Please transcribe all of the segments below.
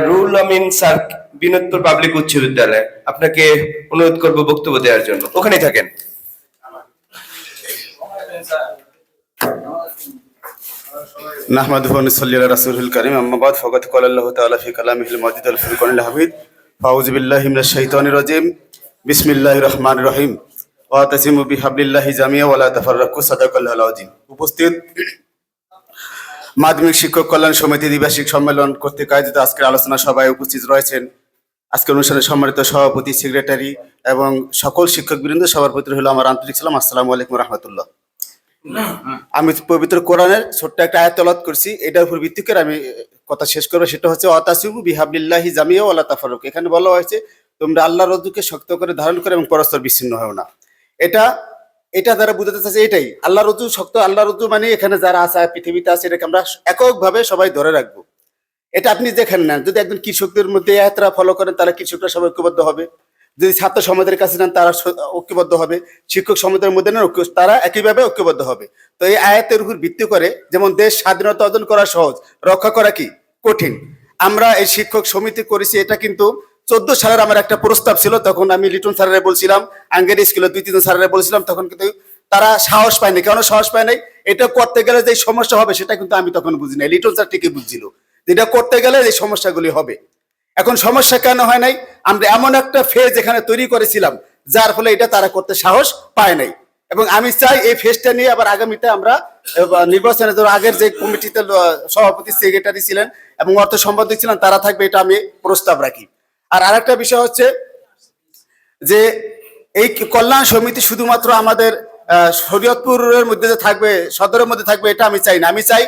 Rule আমিন sir, Binodpur public উচ্চ বিদ্যালয়, আপনাকে অনুরোধ করব বক্তব্য দেওয়ার জন্য। ওখানেই থাকেন। নাহমাদুহু ওয়া নুসাল্লি আলা রাসূলিল কারীম, আম্মা বাদ, ফাকাদ ক্বালা আল্লাহু তাআলা ফি কালামিহিল মাজিদ ওয়াল ফুরকানিল হামিদ। আউযু বিল্লাহি মিনাশ শাইতানির রাজীম। বিসমিল্লাহির রহমানির রহিম। ওয়াতাসিমু বিহাবলিল্লাহি জামিআ ওয়া লা তাফাররাকু, সাদাকাল্লাহুল আযীম। উপস্থিত মাধ্যমিক শিক্ষক কল্যাণ সমিতি দ্বিবার্ষিক সম্মেলন কর্তৃক আয়োজিত আজকের আলোচনা সভায় উপস্থিত রয়েছেন আজকের অনুষ্ঠানের সম্মানিত সভাপতি, সেক্রেটারি এবং সকল শিক্ষকবৃন্দ। সবার প্রতি হলো আমার আন্তরিক সালাম। আসসালামু আলাইকুম রাহমাতুল্লাহ। আমি পবিত্র কোরআনের ছোট্ট একটা আয়াত তেলাওয়াত করছি, এটার উপর ভিত্তি করে আমি কথা শেষ করবো। সেটা হচ্ছে ওয়াতাসিমু বিহাবলিল্লাহি জামিআ ওয়া লা তাফাররাকু। এখানে বলা হয়েছে তোমরা আল্লাহর রজ্জুকে শক্ত করে ধারণ করে এবং পরস্পর বিচ্ছিন্ন হও না। এটা যারা বুঝাতে চাচ্ছে এটাই আল্লাহর রজ্জু শক্ত। আল্লাহর রজ্জু মানে এখানে যারা আছে পৃথিবীতে আছে, এটাকে আমরা এককভাবে সবাই ধরে রাখবো। এটা আপনি দেখেন না, যদি একজন কৃষকদের মধ্যে এই আয়াতটা ফলো করেন তাহলে কৃষকরা সবাই ঐক্যবদ্ধ হবে। যদি ছাত্র সমাজের কাছে নেন তারা ঐক্যবদ্ধ হবে। শিক্ষক সমাজের মধ্যে নেন তারা একইভাবে ঐক্যবদ্ধ হবে। তো এই আয়াতের উপর ভিত্তি করে, যেমন দেশ স্বাধীনতা অর্জন করা সহজ, রক্ষা করা কি কঠিন। আমরা এই শিক্ষক সমিতি করেছি, এটা কিন্তু 14 সালের আমার একটা প্রস্তাব ছিল। তখন আমি লিটন স্যারেরা বলছিলাম, আঙ্গের স্কুলে 2-3 স্যারেরা বলছিলাম, তখন কিন্তু তারা সাহস পায়নি। কেন সাহস পায় নাই? এটা করতে গেলে যে সমস্যা হবে সেটা কিন্তু আমি তখন বুঝি নাই, লিটন স্যার ঠিকই বুঝছিল যেটা করতে গেলে এই সমস্যাগুলি হবে। এখন সমস্যা কেন হয় নাই? আমরা এমন একটা ফেজ এখানে তৈরি করেছিলাম যার ফলে এটা তারা করতে সাহস পায় নাই। এবং আমি চাই এই ফেজটা নিয়ে আবার আগামীতে আমরা নির্বাচনের জন্য আগের যে কমিটিতে সভাপতি, সেক্রেটারি ছিলেন এবং অর্থ সম্পাদক ছিলেন তারা থাকবে, এটা আমি প্রস্তাব রাখি। আর আরেকটা বিষয় হচ্ছে যে এই কল্যাণ সমিতি শুধুমাত্র আমাদের শরীয়তপুরের মধ্যে যে থাকবে, সদরের মধ্যে থাকবে, এটা আমি চাই না। আমি চাই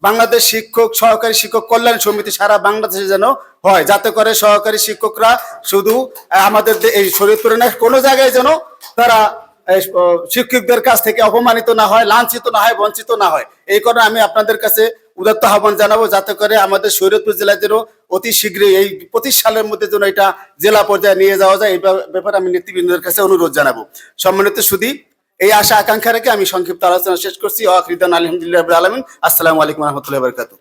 বাংলাদেশ শিক্ষক সহকারী শিক্ষক কল্যাণ সমিতি সারা বাংলাদেশে যেন হয়, যাতে করে সহকারী শিক্ষকরা শুধু আমাদের এই শরীয়তপুরে না, কোনো জায়গায় যেন তারা শিক্ষকদের কাছ থেকে অপমানিত না হয়, লাঞ্ছিত না হয়, বঞ্চিত না হয়। এই কারণে আমি আপনাদের কাছে উদাত্ত আহ্বান জানাবো, যাতে করে আমাদের শরীয়তপুর জেলায় যেন অতি শীঘ্রই এই 25 সালের মধ্যে যেন এটা জেলা পর্যায়ে নিয়ে যাওয়া যায়। এই ব্যাপারে আমি নেতৃবৃন্দের কাছে অনুরোধ জানাবো। সম্মানিত সুধী, এই আশা আকাঙ্ক্ষা রেখে আমি সংক্ষিপ্ত আলোচনা শেষ করছি। আলহামদুলিল্লাহ রাব্বিল আলামিন। আসসালামু আলাইকুম ওয়া রাহমাতুল্লাহি ওয়া বারাকাতুহু।